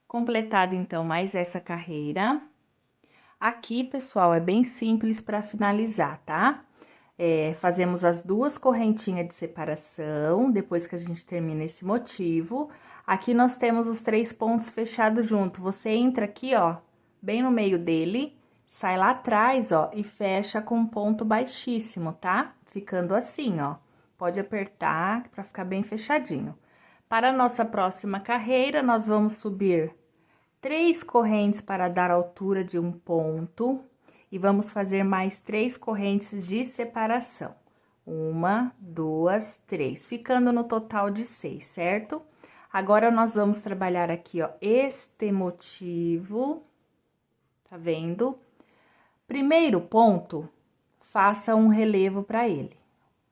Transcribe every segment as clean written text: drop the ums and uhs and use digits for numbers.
Completada, então, mais essa carreira. Aqui, pessoal, é bem simples para finalizar, tá? Fazemos as duas correntinhas de separação, depois que a gente termina esse motivo. Aqui nós temos os 3 pontos fechados junto. Você entra aqui, ó, bem no meio dele, sai lá atrás, ó, e fecha com um ponto baixíssimo, tá? Ficando assim, ó. Pode apertar para ficar bem fechadinho. Para a nossa próxima carreira, nós vamos subir 3 correntes para dar altura de um ponto e vamos fazer mais 3 correntes de separação. 1, 2, 3, ficando no total de 6, certo? Agora, nós vamos trabalhar aqui, ó, este motivo, tá vendo? Primeiro ponto, faça um relevo para ele.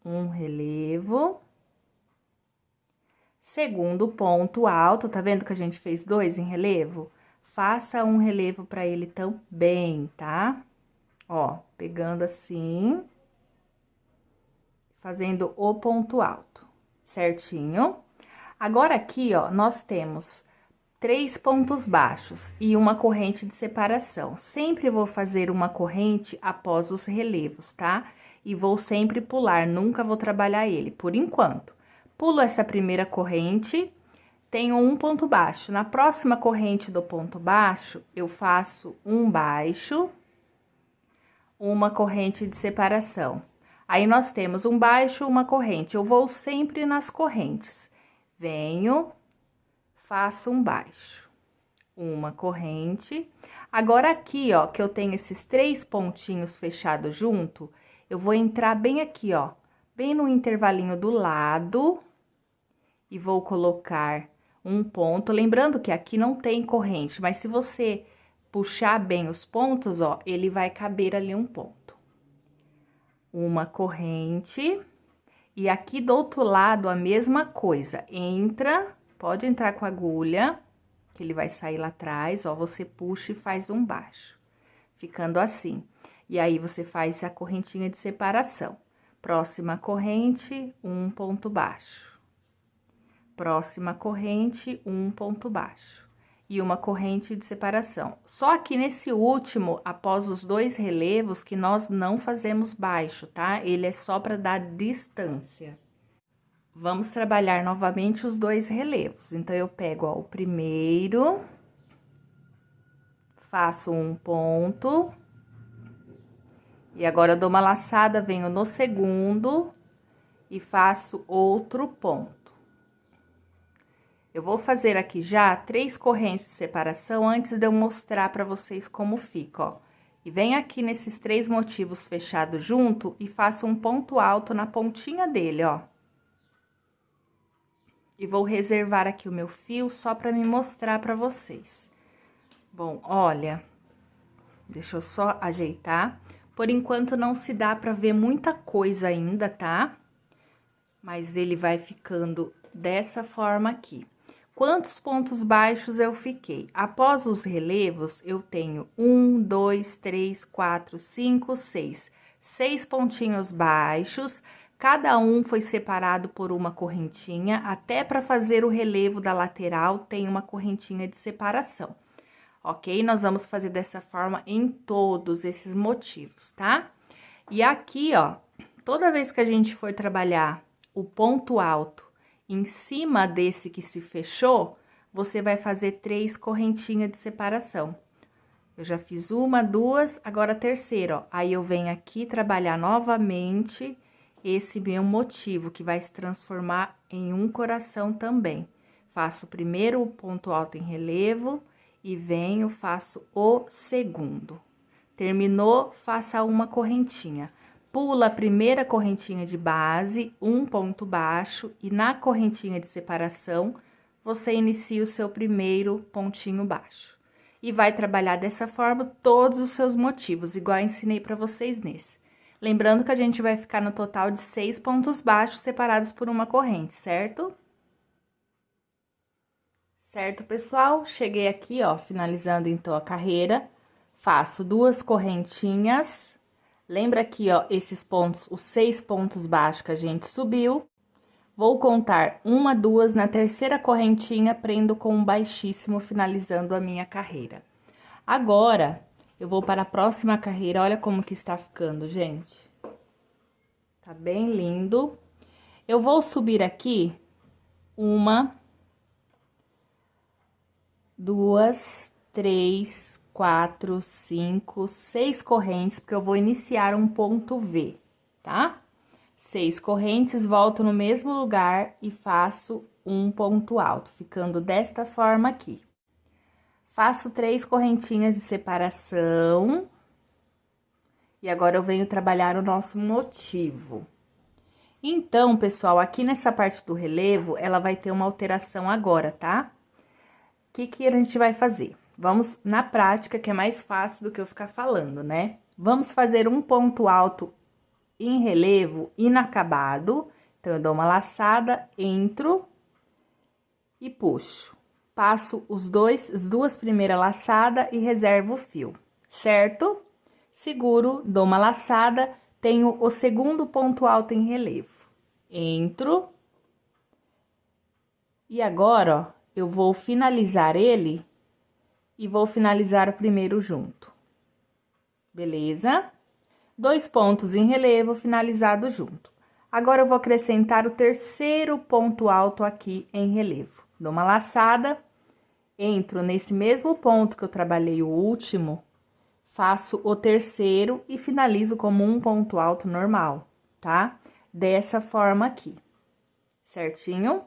Um relevo. Segundo ponto alto, tá vendo que a gente fez 2 em relevo? Faça um relevo para ele também, tá? Ó, pegando assim, fazendo o ponto alto, certinho? Agora, aqui, ó, nós temos 3 pontos baixos e uma corrente de separação. Sempre vou fazer uma corrente após os relevos, tá? E vou sempre pular, nunca vou trabalhar ele, por enquanto. Pulo essa primeira corrente, tenho um ponto baixo. Na próxima corrente do ponto baixo, eu faço um baixo, uma corrente de separação. Aí, nós temos um baixo, uma corrente. Eu vou sempre nas correntes. Venho, faço um baixo, uma corrente. Agora, aqui, ó, que eu tenho esses 3 pontinhos fechados junto, eu vou entrar bem aqui, ó, bem no intervalinho do lado, e vou colocar um ponto. Lembrando que aqui não tem corrente, mas se você puxar bem os pontos, ó, ele vai caber ali um ponto. Uma corrente, e aqui do outro lado a mesma coisa. Entra, pode entrar com a agulha, que ele vai sair lá atrás, ó, você puxa e faz um baixo, ficando assim. E aí, você faz a correntinha de separação. Próxima corrente, um ponto baixo. Próxima corrente, um ponto baixo. E uma corrente de separação. Só aqui nesse último, após os 2 relevos, que nós não fazemos baixo, tá? Ele é só para dar distância. Vamos trabalhar novamente os 2 relevos. Então, eu pego, ó, o primeiro, faço um ponto, e agora eu dou uma laçada, venho no segundo e faço outro ponto. Eu vou fazer aqui já 3 correntes de separação antes de eu mostrar para vocês como fica, ó. E vem aqui nesses 3 motivos fechados junto e faço um ponto alto na pontinha dele, ó. E vou reservar aqui o meu fio só para me mostrar para vocês. Bom, olha, deixa eu só ajeitar. Por enquanto, não se dá para ver muita coisa ainda, tá? Mas ele vai ficando dessa forma aqui. Quantos pontos baixos eu fiquei? Após os relevos, eu tenho 1, 2, 3, 4, 5, 6. 6 pontinhos baixos, cada um foi separado por uma correntinha, até para fazer o relevo da lateral, tem uma correntinha de separação. Ok? Nós vamos fazer dessa forma em todos esses motivos, tá? E aqui, ó, toda vez que a gente for trabalhar o ponto alto em cima desse que se fechou, você vai fazer 3 correntinhas de separação. Eu já fiz 1, 2, agora a terceira, ó. Aí, eu venho aqui trabalhar novamente esse meu motivo, que vai se transformar em um coração também. Faço primeiro o ponto alto em relevo e venho, faço o segundo. Terminou, faça uma correntinha. Pula a primeira correntinha de base, um ponto baixo, e na correntinha de separação, você inicia o seu primeiro pontinho baixo. E vai trabalhar dessa forma todos os seus motivos, igual eu ensinei para vocês nesse. Lembrando que a gente vai ficar no total de 6 pontos baixos separados por uma corrente, certo? Certo, pessoal? Cheguei aqui, ó, finalizando então a carreira. Faço 2 correntinhas. Lembra aqui, ó, esses pontos, os 6 pontos baixos que a gente subiu. Vou contar 1, 2, na terceira correntinha, prendo com um baixíssimo, finalizando a minha carreira. Agora, eu vou para a próxima carreira, olha como que está ficando, gente. Tá bem lindo. Eu vou subir aqui 1, 2, 3, 4, 5, 6 correntes, porque eu vou iniciar um ponto V, tá? 6 correntes, volto no mesmo lugar e faço um ponto alto, ficando desta forma aqui. Faço 3 correntinhas de separação. E agora eu venho trabalhar o nosso motivo. Então, pessoal, aqui nessa parte do relevo, ela vai ter uma alteração agora, tá? O que a gente vai fazer? Vamos na prática, que é mais fácil do que eu ficar falando, né? Vamos fazer um ponto alto em relevo inacabado. Então, eu dou uma laçada, entro e puxo. Passo as duas primeiras laçadas e reservo o fio, certo? Seguro, dou uma laçada, tenho o segundo ponto alto em relevo. Entro. E agora, ó, eu vou finalizar ele e vou finalizar o primeiro junto. Beleza? 2 pontos em relevo, finalizado junto. Agora, eu vou acrescentar o terceiro ponto alto aqui em relevo. Dou uma laçada, entro nesse mesmo ponto que eu trabalhei o último, faço o terceiro e finalizo como um ponto alto normal, tá? Dessa forma aqui, certinho?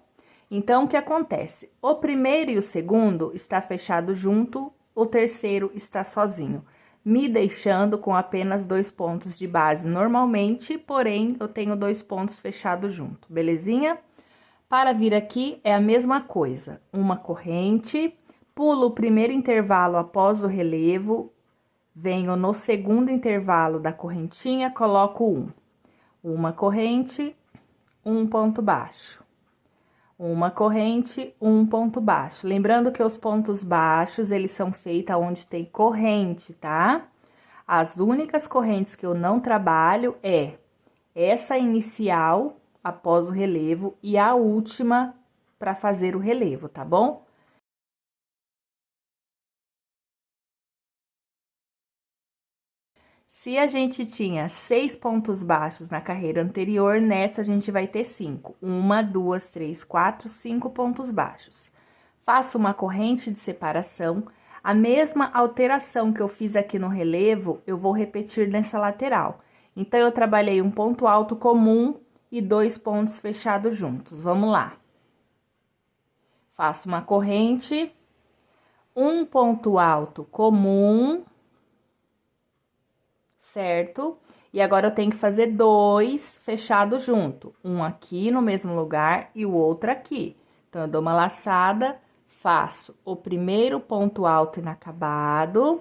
Então, o que acontece? O primeiro e o segundo está fechado junto, o terceiro está sozinho, me deixando com apenas 2 pontos de base normalmente, porém, eu tenho 2 pontos fechados junto, belezinha? Para vir aqui, é a mesma coisa, uma corrente, pulo o primeiro intervalo após o relevo, venho no segundo intervalo da correntinha, coloco uma corrente, um ponto baixo. Uma corrente, um ponto baixo. Lembrando que os pontos baixos, eles são feitos onde tem corrente, tá? As únicas correntes que eu não trabalho é essa inicial, após o relevo, e a última para fazer o relevo, tá bom? Se a gente tinha 6 pontos baixos na carreira anterior, nessa a gente vai ter 5. 1, 2, 3, 4, 5 pontos baixos. Faço uma corrente de separação. A mesma alteração que eu fiz aqui no relevo, eu vou repetir nessa lateral. Então, eu trabalhei um ponto alto comum e 2 pontos fechados juntos. Vamos lá. Faço uma corrente, um ponto alto comum, certo? E agora eu tenho que fazer 2 fechados junto, um aqui no mesmo lugar e o outro aqui. Então, eu dou uma laçada, faço o primeiro ponto alto inacabado,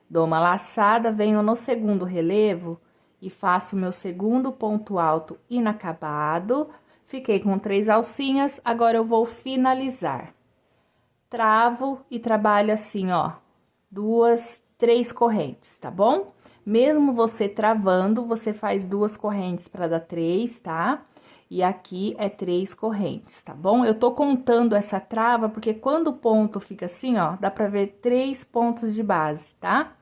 dou uma laçada, venho no segundo relevo e faço meu segundo ponto alto inacabado. Fiquei com 3 alcinhas, agora eu vou finalizar. Travo e trabalho assim, ó, 2, 3 correntes, tá bom? Mesmo você travando, você faz 2 correntes para dar 3, tá? E aqui é 3 correntes, tá bom? Eu tô contando essa trava, porque quando o ponto fica assim, ó, dá pra ver 3 pontos de base, tá?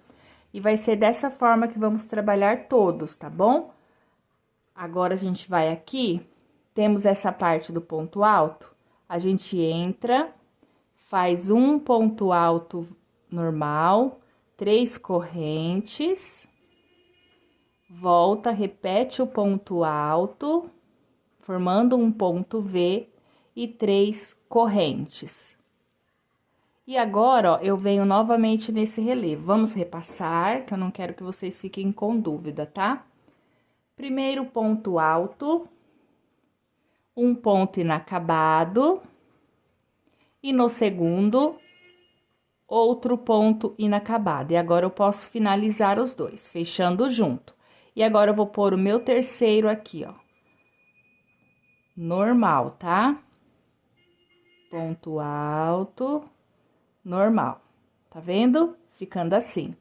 E vai ser dessa forma que vamos trabalhar todos, tá bom? Agora, a gente vai aqui, temos essa parte do ponto alto, a gente entra, faz um ponto alto normal, 3 correntes, volta, repete o ponto alto, formando um ponto V e 3 correntes. E agora, ó, eu venho novamente nesse relevo. Vamos repassar, que eu não quero que vocês fiquem com dúvida, tá? Primeiro ponto alto, um ponto inacabado, e no segundo, outro ponto inacabado. E agora eu posso finalizar os dois, fechando junto. E agora eu vou pôr o meu terceiro aqui, ó. Normal, tá? Ponto alto, normal. Tá vendo? Ficando assim.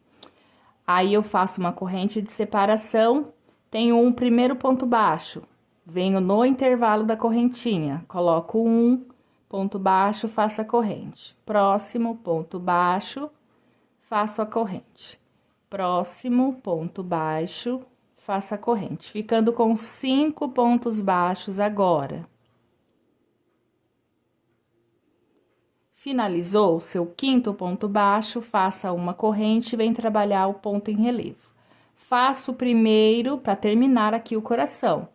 Aí, eu faço uma corrente de separação, tenho um primeiro ponto baixo, Venho no intervalo da correntinha, coloco um ponto baixo, faço a corrente. Próximo, ponto baixo, faço a corrente. Próximo, ponto baixo, faço a corrente. Ficando com 5 pontos baixos agora. Finalizou o seu quinto ponto baixo, faça uma corrente e vem trabalhar o ponto em relevo. Faço primeiro, para terminar aqui o coração,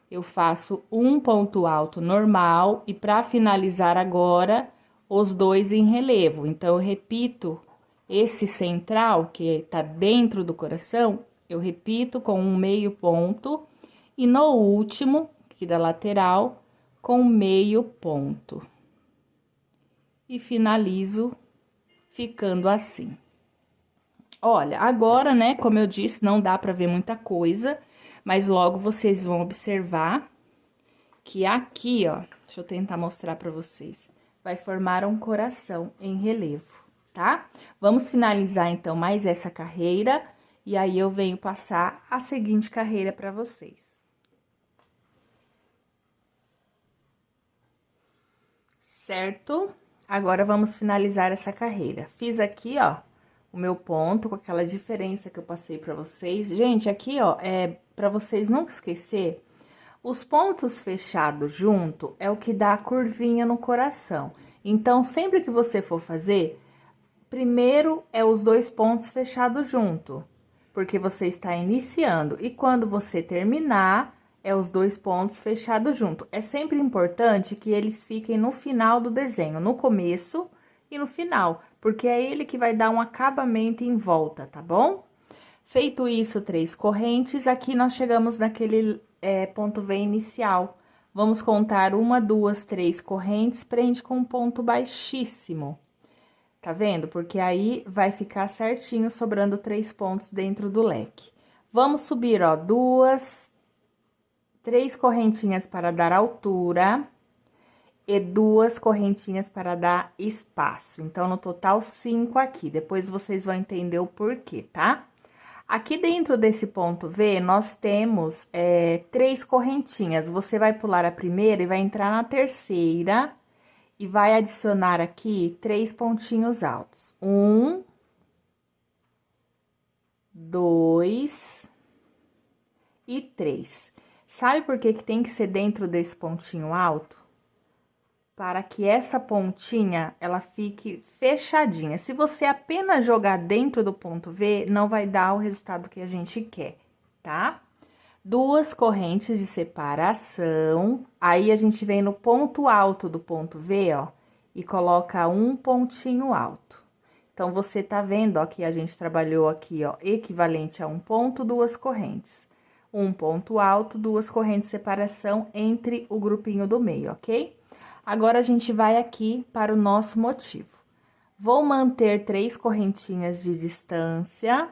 eu faço um ponto alto normal e para finalizar agora, os dois em relevo. Então, eu repito esse central, que tá dentro do coração, eu repito com um meio ponto e no último, aqui da lateral, com meio ponto. E finalizo ficando assim. Olha, agora, né, como eu disse, não dá pra ver muita coisa, mas logo vocês vão observar que aqui, ó, deixa eu tentar mostrar pra vocês, vai formar um coração em relevo, tá? Vamos finalizar, então, mais essa carreira, e aí eu venho passar a seguinte carreira pra vocês. Certo? Agora, vamos finalizar essa carreira. Fiz aqui, ó, o meu ponto, com aquela diferença que eu passei pra vocês. Gente, aqui, ó, pra vocês nunca esquecer, os pontos fechados junto é o que dá a curvinha no coração. Então, sempre que você for fazer, primeiro é os 2 pontos fechados junto, porque você está iniciando. E quando você terminar, é os 2 pontos fechados junto. É sempre importante que eles fiquem no final do desenho, no começo e no final, porque é ele que vai dar um acabamento em volta, tá bom? Feito isso, 3 correntes, aqui nós chegamos naquele ponto V inicial. Vamos contar 1, 2, 3 correntes, prende com um ponto baixíssimo. Tá vendo? Porque aí vai ficar certinho, sobrando 3 pontos dentro do leque. Vamos subir, ó, 3 correntinhas para dar altura e 2 correntinhas para dar espaço. Então, no total, 5 aqui. Depois, vocês vão entender o porquê, tá? Aqui dentro desse ponto V, nós temos 3 correntinhas. Você vai pular a primeira e vai entrar na terceira e vai adicionar aqui 3 pontinhos altos. 1, 2 e 3. Sabe por que que tem que ser dentro desse pontinho alto? Para que essa pontinha, ela fique fechadinha. Se você apenas jogar dentro do ponto V, não vai dar o resultado que a gente quer, tá? 2 correntes de separação, aí a gente vem no ponto alto do ponto V, ó, e coloca um pontinho alto. Então, você tá vendo, ó, que a gente trabalhou aqui, ó, equivalente a um ponto, 2 correntes. Um ponto alto, 2 correntes de separação entre o grupinho do meio, ok? Agora, a gente vai aqui para o nosso motivo. Vou manter 3 correntinhas de distância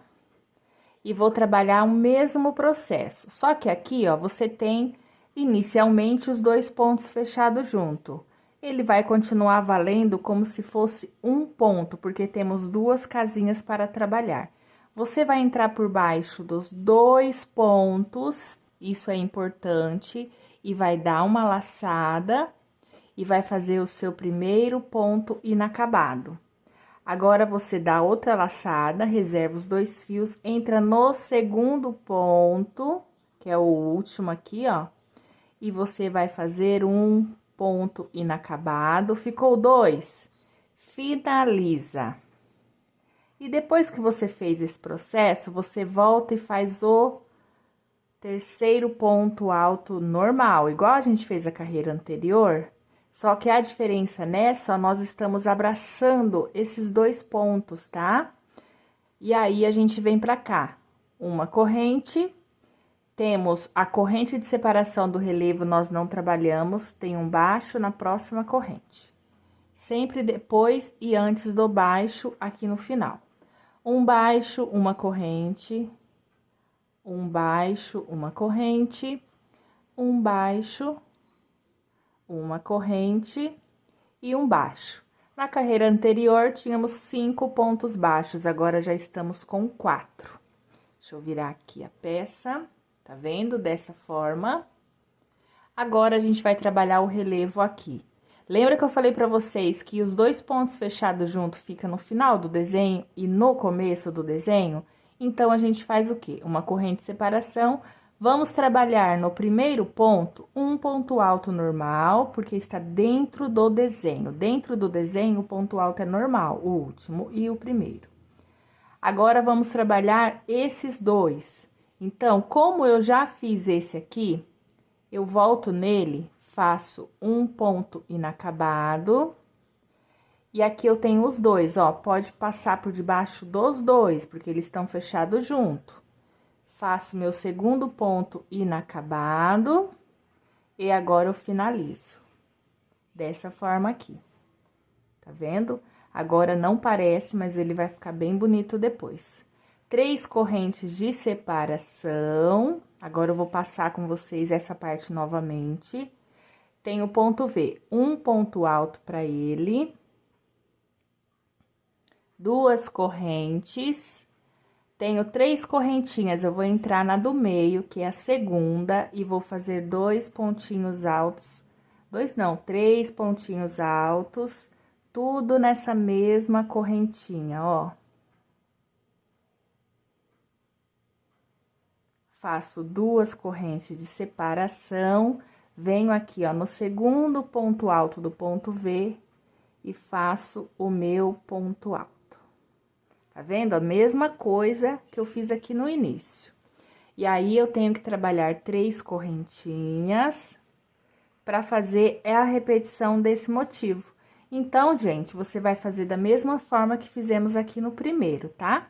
e vou trabalhar o mesmo processo. Só que aqui, ó, você tem inicialmente os 2 pontos fechados junto. Ele vai continuar valendo como se fosse um ponto, porque temos 2 casinhas para trabalhar. Você vai entrar por baixo dos 2 pontos, isso é importante, e vai dar uma laçada e vai fazer o seu primeiro ponto inacabado. Agora, você dá outra laçada, reserva os 2 fios, entra no segundo ponto, que é o último aqui, ó, e você vai fazer um ponto inacabado. Ficou 2? Finaliza. E depois que você fez esse processo, você volta e faz o terceiro ponto alto normal, igual a gente fez a carreira anterior. Só que a diferença nessa, nós estamos abraçando esses 2 pontos, tá? E aí, a gente vem pra cá. Uma corrente, temos a corrente de separação do relevo, nós não trabalhamos, tem um baixo na próxima corrente. Sempre depois e antes do baixo, aqui no final. Um baixo, uma corrente, um baixo, uma corrente, um baixo, uma corrente e um baixo. Na carreira anterior, tínhamos 5 pontos baixos, agora já estamos com 4. Deixa eu virar aqui a peça, tá vendo? Dessa forma. Agora, a gente vai trabalhar o relevo aqui. Lembra que eu falei pra vocês que os dois pontos fechados junto fica no final do desenho e no começo do desenho? Então, a gente faz o quê? Uma corrente de separação. Vamos trabalhar no primeiro ponto, um ponto alto normal, porque está dentro do desenho. Dentro do desenho, o ponto alto é normal, o último e o primeiro. Agora, vamos trabalhar esses dois. Então, como eu já fiz esse aqui, eu volto nele, faço um ponto inacabado. E aqui eu tenho os dois, ó, pode passar por debaixo dos dois, porque eles estão fechados junto. Faço meu segundo ponto inacabado. E agora eu finalizo. Dessa forma aqui. Tá vendo? Agora não parece, mas ele vai ficar bem bonito depois. 3 correntes de separação. Agora eu vou passar com vocês essa parte novamente. Tem o ponto V, um ponto alto para ele. 2 correntes. Tenho 3 correntinhas, eu vou entrar na do meio, que é a segunda, e vou fazer 2 pontinhos altos. 2 não, 3 pontinhos altos, tudo nessa mesma correntinha, ó. Faço 2 correntes de separação, venho aqui, ó, no segundo ponto alto do ponto V e faço o meu ponto alto. Tá vendo? A mesma coisa que eu fiz aqui no início. E aí, eu tenho que trabalhar 3 correntinhas para fazer a repetição desse motivo. Então, gente, você vai fazer da mesma forma que fizemos aqui no primeiro, tá?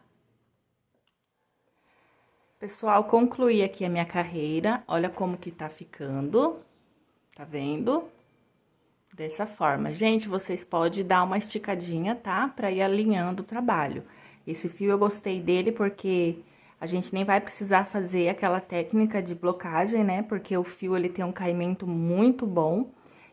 Pessoal, concluí aqui a minha carreira, olha como que tá ficando, tá vendo? Dessa forma. Gente, vocês podem dar uma esticadinha, tá? Pra ir alinhando o trabalho. Esse fio eu gostei dele porque a gente nem vai precisar fazer aquela técnica de blocagem, né? Porque o fio, ele tem um caimento muito bom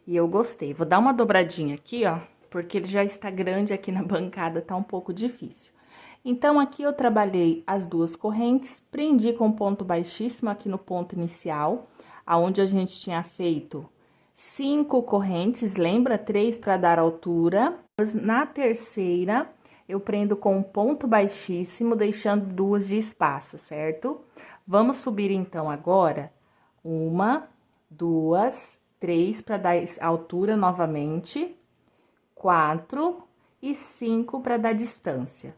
e eu gostei. Vou dar uma dobradinha aqui, ó, porque ele já está grande aqui na bancada, tá um pouco difícil. Então, aqui eu trabalhei as 2 correntes, prendi com ponto baixíssimo aqui no ponto inicial, aonde a gente tinha feito 5 correntes, lembra? 3 para dar altura. Na terceira, eu prendo com um ponto baixíssimo, deixando 2 de espaço, certo? Vamos subir, então, agora, 1, 2, 3 para dar altura novamente, 4 e 5 para dar distância.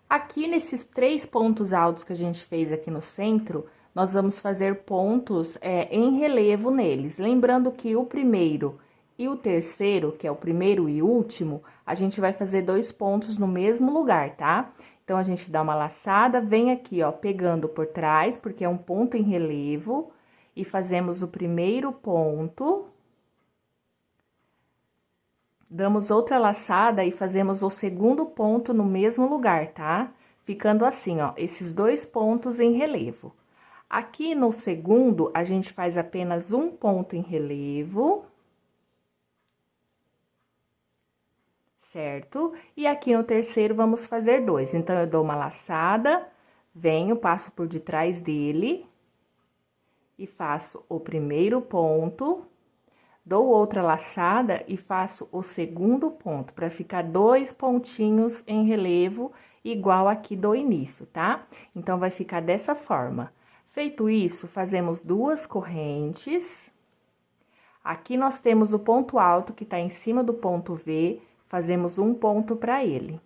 Aqui, nesses 3 pontos altos que a gente fez aqui no centro, nós vamos fazer pontos em relevo neles. Lembrando que o primeiro e o terceiro, que é o primeiro e último, a gente vai fazer 2 pontos no mesmo lugar, tá? Então, a gente dá uma laçada, vem aqui, ó, pegando por trás, porque é um ponto em relevo, e fazemos o primeiro ponto. Damos outra laçada e fazemos o segundo ponto no mesmo lugar, tá? Ficando assim, ó, esses 2 pontos em relevo. Aqui no segundo, a gente faz apenas um ponto em relevo. Certo? E aqui no terceiro, vamos fazer 2. Então, eu dou uma laçada, venho, passo por detrás dele e faço o primeiro ponto. Dou outra laçada e faço o segundo ponto, para ficar 2 pontinhos em relevo, igual aqui do início, tá? Então, vai ficar dessa forma. Feito isso, fazemos 2 correntes. Aqui, nós temos o ponto alto, que tá em cima do ponto V, fazemos um ponto para ele.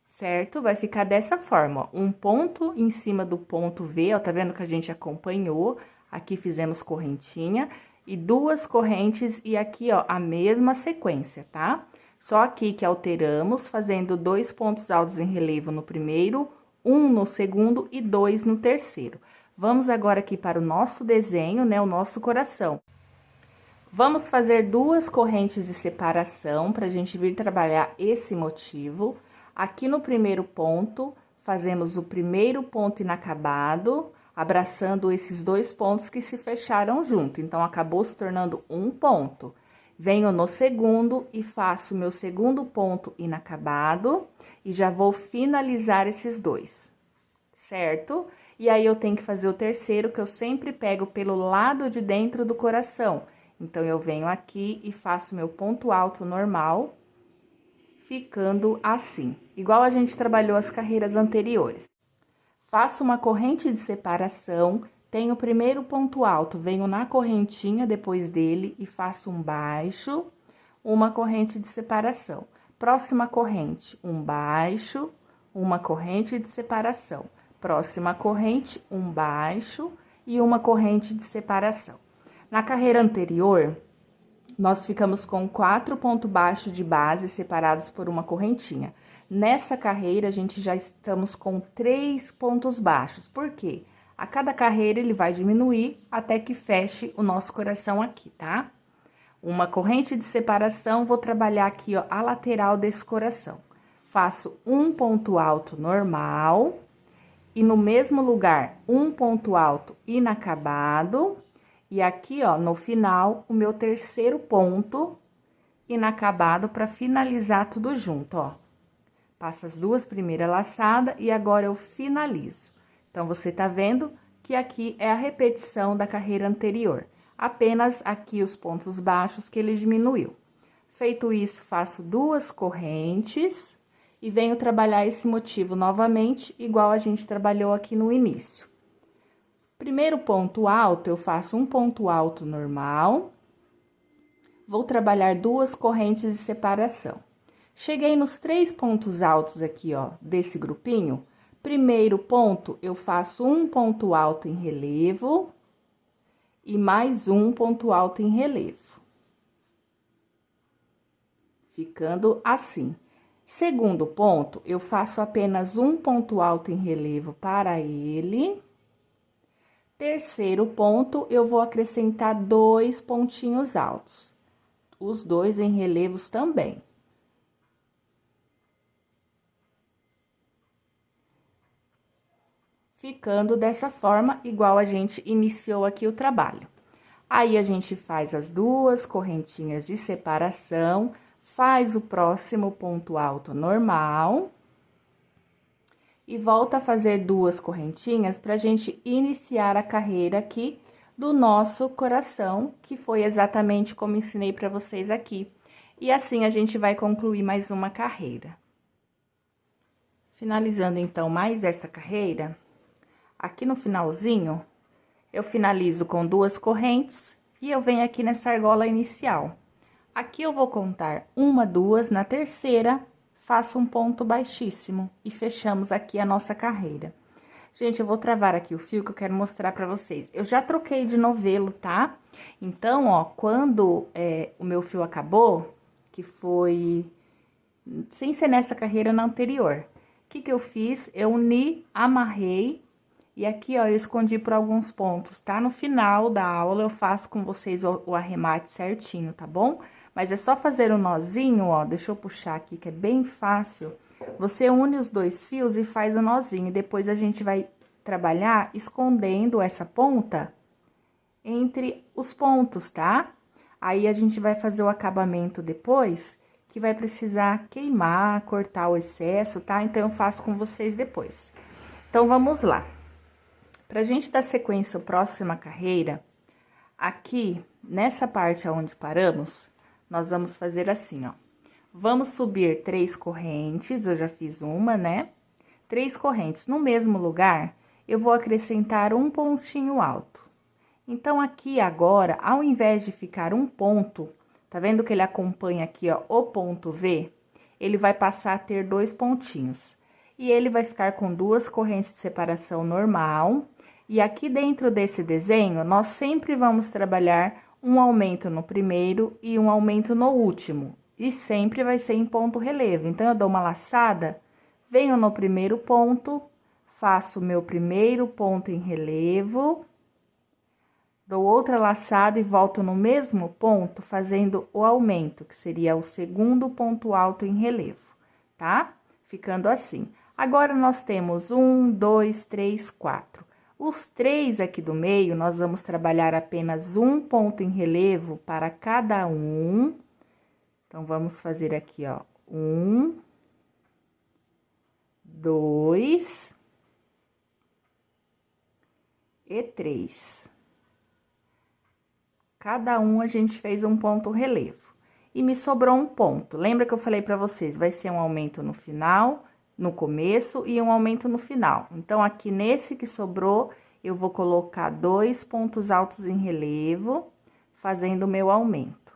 Certo? Vai ficar dessa forma, ó, um ponto em cima do ponto V, ó, tá vendo que a gente acompanhou? Aqui fizemos correntinha e 2 correntes e aqui, ó, a mesma sequência, tá? Só aqui que alteramos, fazendo 2 pontos altos em relevo no primeiro, 1 no segundo e 2 no terceiro. Vamos agora aqui para o nosso desenho, né, o nosso coração. Vamos fazer 2 correntes de separação pra gente vir trabalhar esse motivo. Aqui no primeiro ponto, fazemos o primeiro ponto inacabado, abraçando esses 2 pontos que se fecharam junto. Então, acabou se tornando um ponto. Venho no segundo e faço meu segundo ponto inacabado e já vou finalizar esses 2, certo? E aí, eu tenho que fazer o terceiro, que eu sempre pego pelo lado de dentro do coração. Então, eu venho aqui e faço meu ponto alto normal, ficando assim, igual a gente trabalhou as carreiras anteriores. Faço uma corrente de separação, tenho o primeiro ponto alto, venho na correntinha depois dele e faço um baixo, uma corrente de separação. Próxima corrente, um baixo, uma corrente de separação. Próxima corrente, um baixo e uma corrente de separação. Na carreira anterior, nós ficamos com 4 pontos baixos de base separados por uma correntinha. Nessa carreira, a gente já estamos com 3 pontos baixos. Por quê? A cada carreira, ele vai diminuir até que feche o nosso coração aqui, tá? Uma corrente de separação, vou trabalhar aqui, ó, a lateral desse coração. Faço um ponto alto normal e no mesmo lugar, um ponto alto inacabado. E aqui, ó, no final, o meu terceiro ponto inacabado para finalizar tudo junto, ó. Passo as 2 primeiras laçadas e agora eu finalizo. Então, você tá vendo que aqui é a repetição da carreira anterior. Apenas aqui os pontos baixos que ele diminuiu. Feito isso, faço 2 correntes e venho trabalhar esse motivo novamente, igual a gente trabalhou aqui no início. Primeiro ponto alto, eu faço um ponto alto normal. Vou trabalhar 2 correntes de separação. Cheguei nos 3 pontos altos aqui, ó, desse grupinho. Primeiro ponto, eu faço um ponto alto em relevo e mais um ponto alto em relevo. Ficando assim. Segundo ponto, eu faço apenas um ponto alto em relevo para ele. Terceiro ponto, eu vou acrescentar 2 pontinhos altos. Os 2 em relevos também. Ficando dessa forma, igual a gente iniciou aqui o trabalho. Aí, a gente faz as 2 correntinhas de separação, faz o próximo ponto alto normal. E volta a fazer 2 correntinhas pra gente iniciar a carreira aqui do nosso coração, que foi exatamente como ensinei pra vocês aqui. E assim, a gente vai concluir mais uma carreira. Finalizando, então, mais essa carreira, aqui no finalzinho, eu finalizo com 2 correntes e eu venho aqui nessa argola inicial. Aqui eu vou contar 1, 2, na terceira, faço um ponto baixíssimo e fechamos aqui a nossa carreira. Gente, eu vou travar aqui o fio que eu quero mostrar pra vocês. Eu já troquei de novelo, tá? Então, ó, quando o meu fio acabou, que foi sem ser nessa carreira, na anterior, o que que eu fiz? Eu uni, amarrei. E aqui, ó, eu escondi por alguns pontos, tá? No final da aula, eu faço com vocês o arremate certinho, tá bom? Mas é só fazer o nozinho, ó, deixa eu puxar aqui, que é bem fácil. Você une os 2 fios e faz o nozinho. E depois, a gente vai trabalhar escondendo essa ponta entre os pontos, tá? Aí, a gente vai fazer o acabamento depois, que vai precisar queimar, cortar o excesso, tá? Então, eu faço com vocês depois. Então, vamos lá. Pra gente dar sequência à próxima carreira, aqui, nessa parte onde paramos, nós vamos fazer assim, ó. Vamos subir 3 correntes, eu já fiz uma, né? 3 correntes. No mesmo lugar, eu vou acrescentar um pontinho alto. Então, aqui agora, ao invés de ficar um ponto, tá vendo que ele acompanha aqui, ó, o ponto V? Ele vai passar a ter 2 pontinhos. E ele vai ficar com 2 correntes de separação normal. E aqui dentro desse desenho, nós sempre vamos trabalhar um aumento no primeiro e um aumento no último. E sempre vai ser em ponto relevo. Então, eu dou uma laçada, venho no primeiro ponto, faço o meu primeiro ponto em relevo, dou outra laçada e volto no mesmo ponto, fazendo o aumento, que seria o segundo ponto alto em relevo, tá? Ficando assim. Agora, nós temos 1, 2, 3, 4. Os 3 aqui do meio, nós vamos trabalhar apenas um ponto em relevo para cada um. Então, vamos fazer aqui, ó, 1, 2, e 3. Cada um a gente fez um ponto relevo. E me sobrou um ponto. Lembra que eu falei pra vocês, vai ser um aumento no final, no começo e um aumento no final. Então, aqui nesse que sobrou, eu vou colocar 2 pontos altos em relevo, fazendo o meu aumento.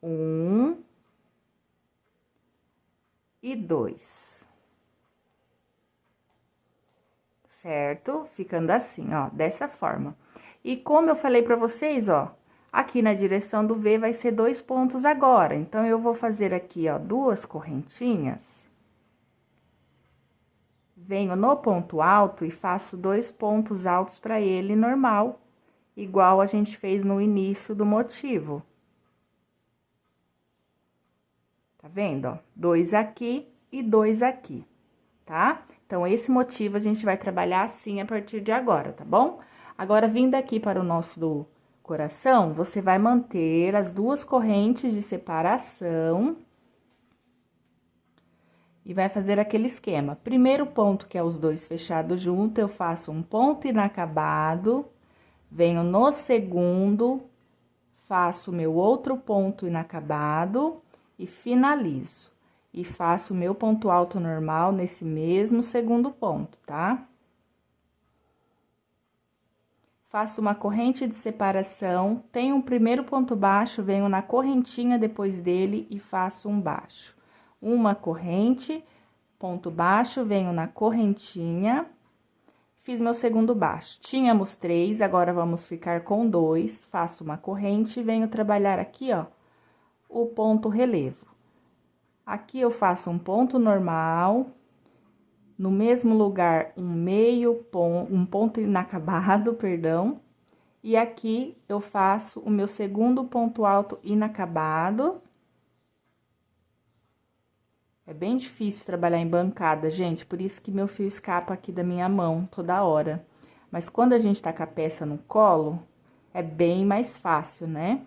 1 e 2. Certo? Ficando assim, ó, dessa forma. E como eu falei pra vocês, ó, aqui na direção do V vai ser 2 pontos agora. Então, eu vou fazer aqui, ó, 2 correntinhas. Venho no ponto alto e faço 2 pontos altos para ele normal, igual a gente fez no início do motivo. Tá vendo, ó? 2 aqui e 2 aqui, tá? Então, esse motivo a gente vai trabalhar assim a partir de agora, tá bom? Agora, vindo aqui para o nosso coração, você vai manter as 2 correntes de separação e vai fazer aquele esquema. Primeiro ponto, que é os 2 fechados junto, eu faço um ponto inacabado, venho no segundo, faço meu outro ponto inacabado e finalizo. E faço o meu ponto alto normal nesse mesmo segundo ponto, tá? Faço uma corrente de separação, tenho um primeiro ponto baixo, venho na correntinha depois dele e faço um baixo. Uma corrente, ponto baixo, venho na correntinha, fiz meu segundo baixo. Tínhamos 3, agora vamos ficar com 2, faço uma corrente e venho trabalhar aqui, ó, o ponto relevo. Aqui eu faço um ponto normal, no mesmo lugar um ponto inacabado, perdão, e aqui eu faço o meu segundo ponto alto inacabado. É bem difícil trabalhar em bancada, gente, por isso que meu fio escapa aqui da minha mão toda hora. Mas quando a gente tá com a peça no colo, é bem mais fácil, né?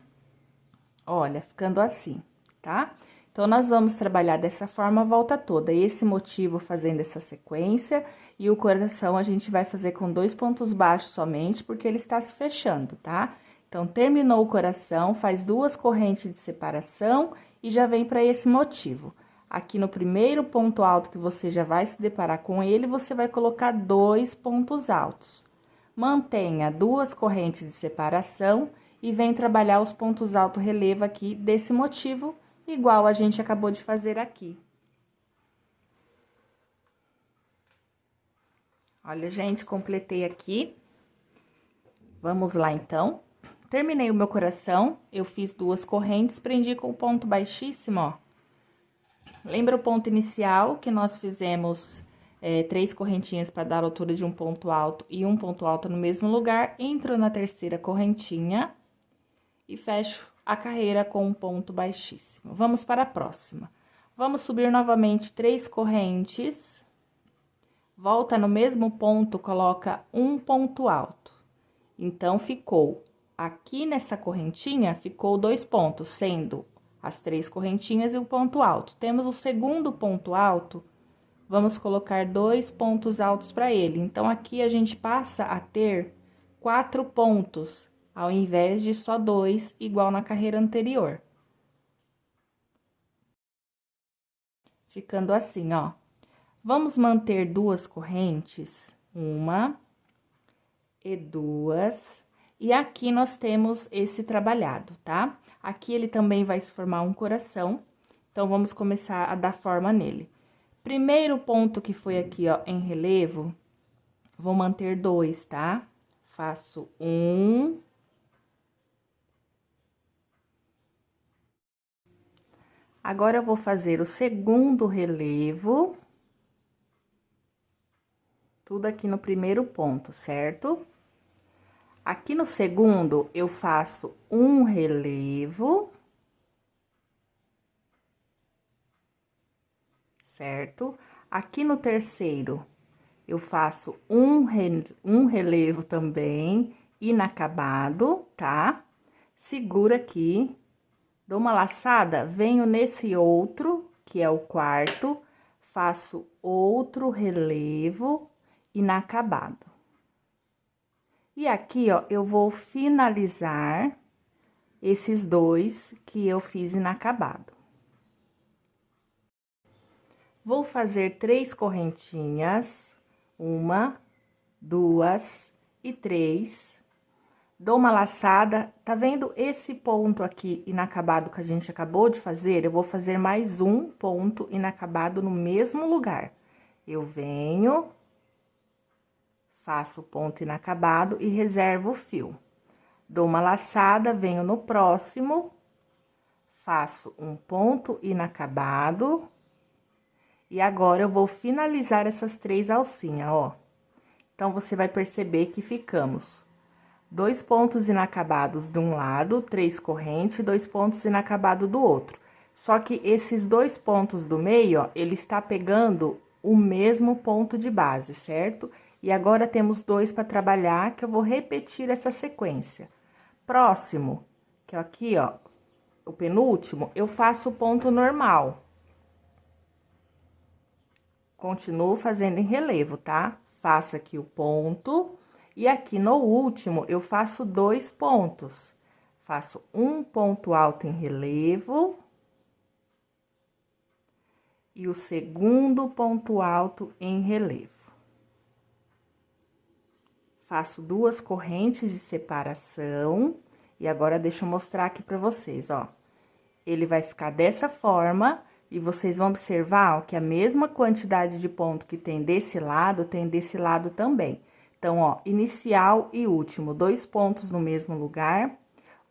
Olha, ficando assim, tá? Então, nós vamos trabalhar dessa forma a volta toda. Esse motivo fazendo essa sequência e o coração a gente vai fazer com 2 pontos baixos somente, porque ele está se fechando, tá? Então, terminou o coração, faz 2 correntes de separação e já vem para esse motivo. Aqui no primeiro ponto alto que você já vai se deparar com ele, você vai colocar 2 pontos altos. Mantenha 2 correntes de separação e vem trabalhar os pontos alto relevo aqui desse motivo, igual a gente acabou de fazer aqui. Olha, gente, completei aqui. Vamos lá, então. Terminei o meu coração, eu fiz 2 correntes, prendi com o ponto baixíssimo, ó. Lembra o ponto inicial que nós fizemos 3 correntinhas para dar a altura de um ponto alto e um ponto alto no mesmo lugar? Entro na terceira correntinha e fecho a carreira com um ponto baixíssimo. Vamos para a próxima. Vamos subir novamente 3 correntes, volta no mesmo ponto, coloca um ponto alto. Então, ficou aqui nessa correntinha, ficou 2 pontos, sendo as 3 correntinhas e o ponto alto. Temos o segundo ponto alto, vamos colocar 2 pontos altos para ele. Então, aqui a gente passa a ter 4 pontos, ao invés de só 2, igual na carreira anterior. Ficando assim, ó. Vamos manter 2 correntes, 1 e 2, e aqui nós temos esse trabalhado, tá? Aqui ele também vai se formar um coração, então, vamos começar a dar forma nele. Primeiro ponto que foi aqui, ó, em relevo, vou manter 2, tá? Faço 1... Agora, eu vou fazer o segundo relevo. Tudo aqui no primeiro ponto, certo? Aqui no segundo, eu faço um relevo. Certo? Aqui no terceiro, eu faço um relevo também, inacabado, tá? Segura aqui. Dou uma laçada, venho nesse outro, que é o quarto, faço outro relevo inacabado. E aqui, ó, eu vou finalizar esses dois que eu fiz inacabado. Vou fazer 3 correntinhas, 1, 2 e 3. Dou uma laçada, tá vendo esse ponto aqui inacabado que a gente acabou de fazer? Eu vou fazer mais um ponto inacabado no mesmo lugar. Eu venho, faço o ponto inacabado e reservo o fio. Dou uma laçada, venho no próximo, faço um ponto inacabado. E agora, eu vou finalizar essas 3 alcinhas, ó. Então, você vai perceber que ficamos 2 pontos inacabados de um lado, 3 correntes, 2 pontos inacabados do outro. Só que esses 2 pontos do meio, ó, ele está pegando o mesmo ponto de base, certo? E agora, temos 2 para trabalhar, que eu vou repetir essa sequência. Próximo, que é aqui, ó, o penúltimo, eu faço o ponto normal. Continuo fazendo em relevo, tá? Faço aqui o ponto, e aqui no último, eu faço 2 pontos. Faço um ponto alto em relevo. E o segundo ponto alto em relevo. Faço 2 correntes de separação, e agora deixa eu mostrar aqui pra vocês, ó. Ele vai ficar dessa forma. E vocês vão observar, ó, que a mesma quantidade de ponto que tem desse lado também. Então, ó, inicial e último, 2 pontos no mesmo lugar,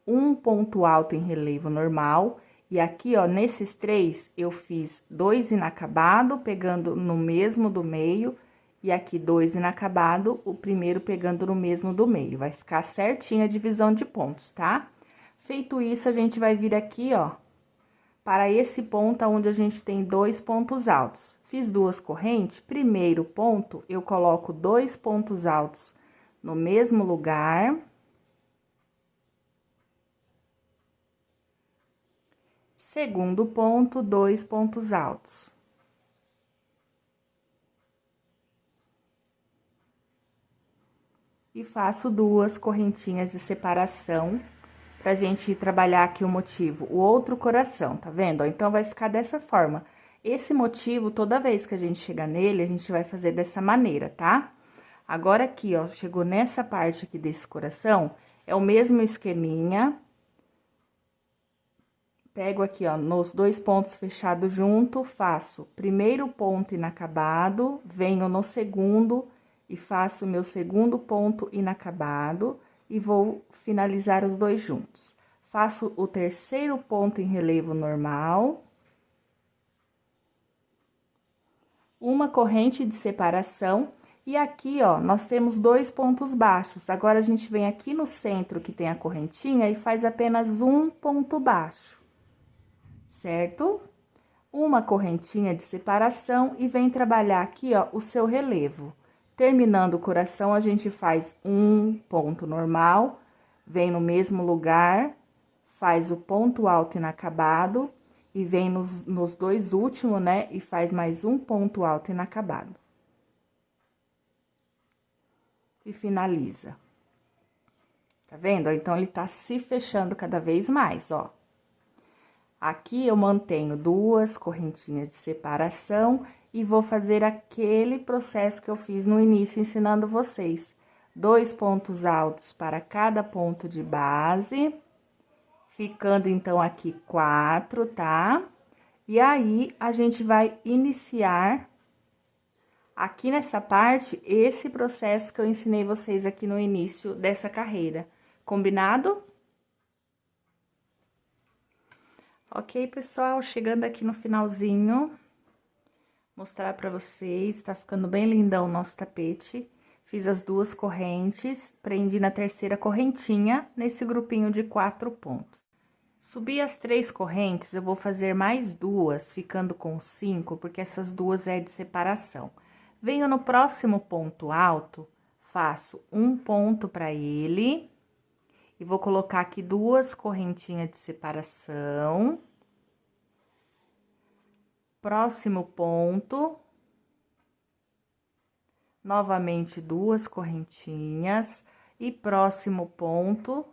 um ponto alto em relevo normal. E aqui, ó, nesses 3, eu fiz 2 inacabado, pegando no mesmo do meio. E aqui, 2 inacabado, o primeiro pegando no mesmo do meio. Vai ficar certinha a divisão de pontos, tá? Feito isso, a gente vai vir aqui, ó, para esse ponto onde a gente tem 2 pontos altos. Fiz 2 correntes, primeiro ponto, eu coloco 2 pontos altos no mesmo lugar. Segundo ponto, 2 pontos altos. E faço 2 correntinhas de separação. Pra gente trabalhar aqui o motivo, o outro coração, tá vendo? Então, vai ficar dessa forma. Esse motivo, toda vez que a gente chegar nele, a gente vai fazer dessa maneira, tá? Agora, aqui, ó, chegou nessa parte aqui desse coração, é o mesmo esqueminha. Pego aqui, ó, nos 2 pontos fechados junto, faço primeiro ponto inacabado, venho no segundo e faço o meu segundo ponto inacabado. E vou finalizar os 2 juntos. Faço o terceiro ponto em relevo normal. Uma corrente de separação. E aqui, ó, nós temos 2 pontos baixos. Agora, a gente vem aqui no centro que tem a correntinha e faz apenas um ponto baixo. Certo? Uma correntinha de separação e vem trabalhar aqui, ó, o seu relevo. Terminando o coração, a gente faz um ponto normal, vem no mesmo lugar, faz o ponto alto inacabado, e vem nos 2 últimos, né, e faz mais um ponto alto inacabado. E finaliza. Tá vendo? Então, ele tá se fechando cada vez mais, ó. Aqui, eu mantenho 2 correntinhas de separação e vou fazer aquele processo que eu fiz no início, ensinando vocês. 2 pontos altos para cada ponto de base, ficando, então, aqui 4, tá? E aí, a gente vai iniciar, aqui nessa parte, esse processo que eu ensinei vocês aqui no início dessa carreira. Combinado? Ok, pessoal, chegando aqui no finalzinho, mostrar pra vocês, tá ficando bem lindão o nosso tapete. Fiz as 2 correntes, prendi na terceira correntinha, nesse grupinho de 4 pontos. Subi as 3 correntes, eu vou fazer mais 2, ficando com 5, porque essas 2 é de separação. Venho no próximo ponto alto, faço um ponto pra ele. E vou colocar aqui 2 correntinhas de separação. Próximo ponto. Novamente, 2 correntinhas. e próximo ponto,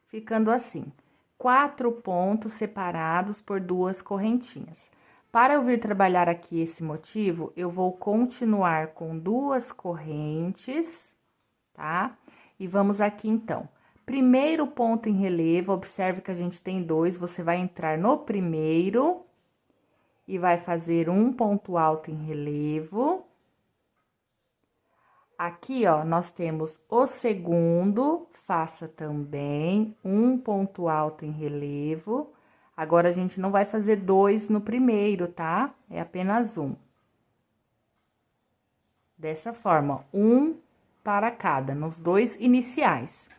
ficando assim, 4 pontos separados por 2 correntinhas. Para eu vir trabalhar aqui esse motivo, eu vou continuar com 2 correntes, tá? E vamos aqui, então. Primeiro ponto em relevo, observe que a gente tem 2, você vai entrar no primeiro e vai fazer um ponto alto em relevo. Aqui, ó, nós temos o segundo, faça também um ponto alto em relevo. Agora, a gente não vai fazer 2 no primeiro, tá? É apenas um. Dessa forma, um para cada, nos 2 iniciais.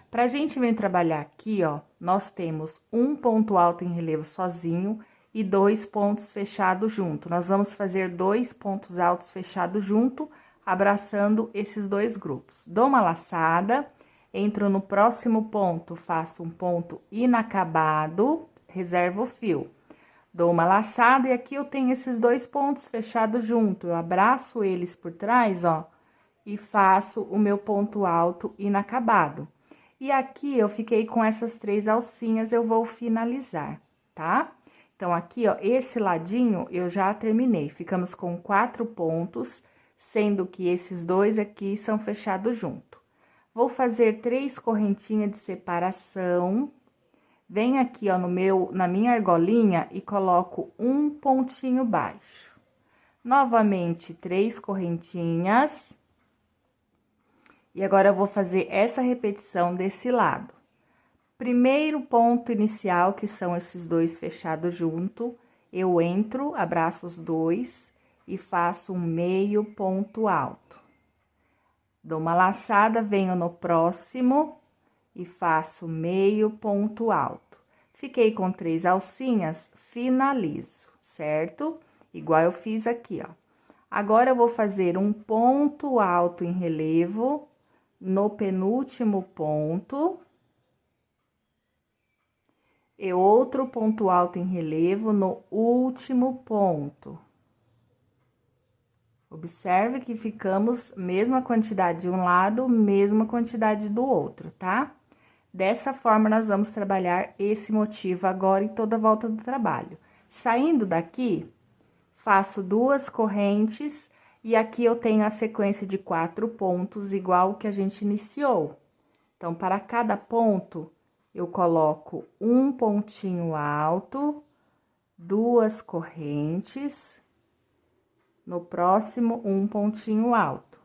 Pra gente vir trabalhar aqui, ó, nós temos um ponto alto em relevo sozinho e 2 pontos fechados junto. Nós vamos fazer 2 pontos altos fechados junto, abraçando esses 2 grupos. Dou uma laçada, entro no próximo ponto, faço um ponto inacabado, reservo o fio. Dou uma laçada e aqui eu tenho esses 2 pontos fechados junto. Eu abraço eles por trás, ó, e faço o meu ponto alto inacabado. E aqui eu fiquei com essas 3 alcinhas, eu vou finalizar, tá? Então, aqui, ó, esse ladinho eu já terminei. Ficamos com 4 pontos, sendo que esses 2 aqui são fechados junto. Vou fazer 3 correntinhas de separação. Venho aqui, ó, na minha argolinha e coloco um pontinho baixo. Novamente, 3 correntinhas. E agora, eu vou fazer essa repetição desse lado. Primeiro ponto inicial, que são esses 2 fechados junto, eu entro, abraço os 2 e faço um meio ponto alto. Dou uma laçada, venho no próximo e faço meio ponto alto. Fiquei com 3 alcinhas, finalizo, certo? Igual eu fiz aqui, ó. Agora, eu vou fazer um ponto alto em relevo no penúltimo ponto. E outro ponto alto em relevo no último ponto. Observe que ficamos mesma quantidade de um lado, mesma quantidade do outro, tá? Dessa forma, nós vamos trabalhar esse motivo agora em toda a volta do trabalho. Saindo daqui, faço 2 correntes e aqui eu tenho a sequência de 4 pontos, igual que a gente iniciou. Então, para cada ponto, eu coloco um pontinho alto, 2 correntes, no próximo, um pontinho alto.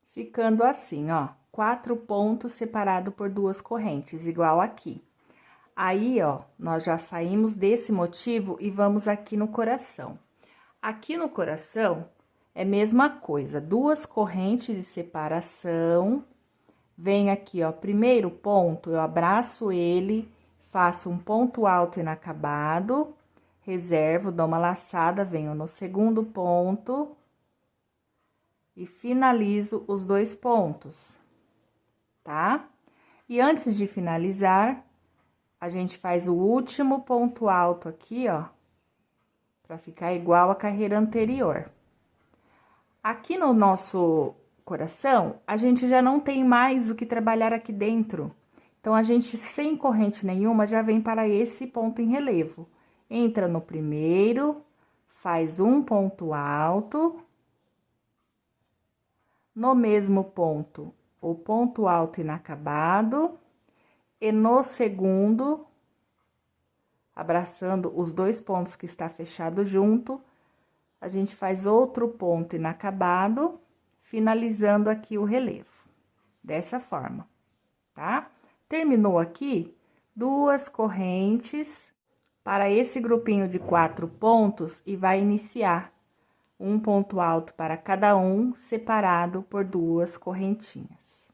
Ficando assim, ó, 4 pontos separados por 2 correntes, igual aqui. Aí, ó, nós já saímos desse motivo e vamos aqui no coração. Aqui no coração, é a mesma coisa, 2 correntes de separação. Vem aqui, ó, primeiro ponto, eu abraço ele, faço um ponto alto inacabado, reservo, dou uma laçada, venho no segundo ponto e finalizo os 2 pontos, tá? E antes de finalizar, a gente faz o último ponto alto aqui, ó, pra ficar igual a carreira anterior. Aqui no nosso coração, a gente já não tem mais o que trabalhar aqui dentro. Então, a gente, sem corrente nenhuma, já vem para esse ponto em relevo. Entra no primeiro, faz um ponto alto. No mesmo ponto, o ponto alto inacabado. E no segundo, abraçando os 2 pontos que está fechado junto, a gente faz outro ponto inacabado, finalizando aqui o relevo. Dessa forma, tá? Terminou aqui, 2 correntes para esse grupinho de 4 pontos e vai iniciar um ponto alto para cada um, separado por 2 correntinhas.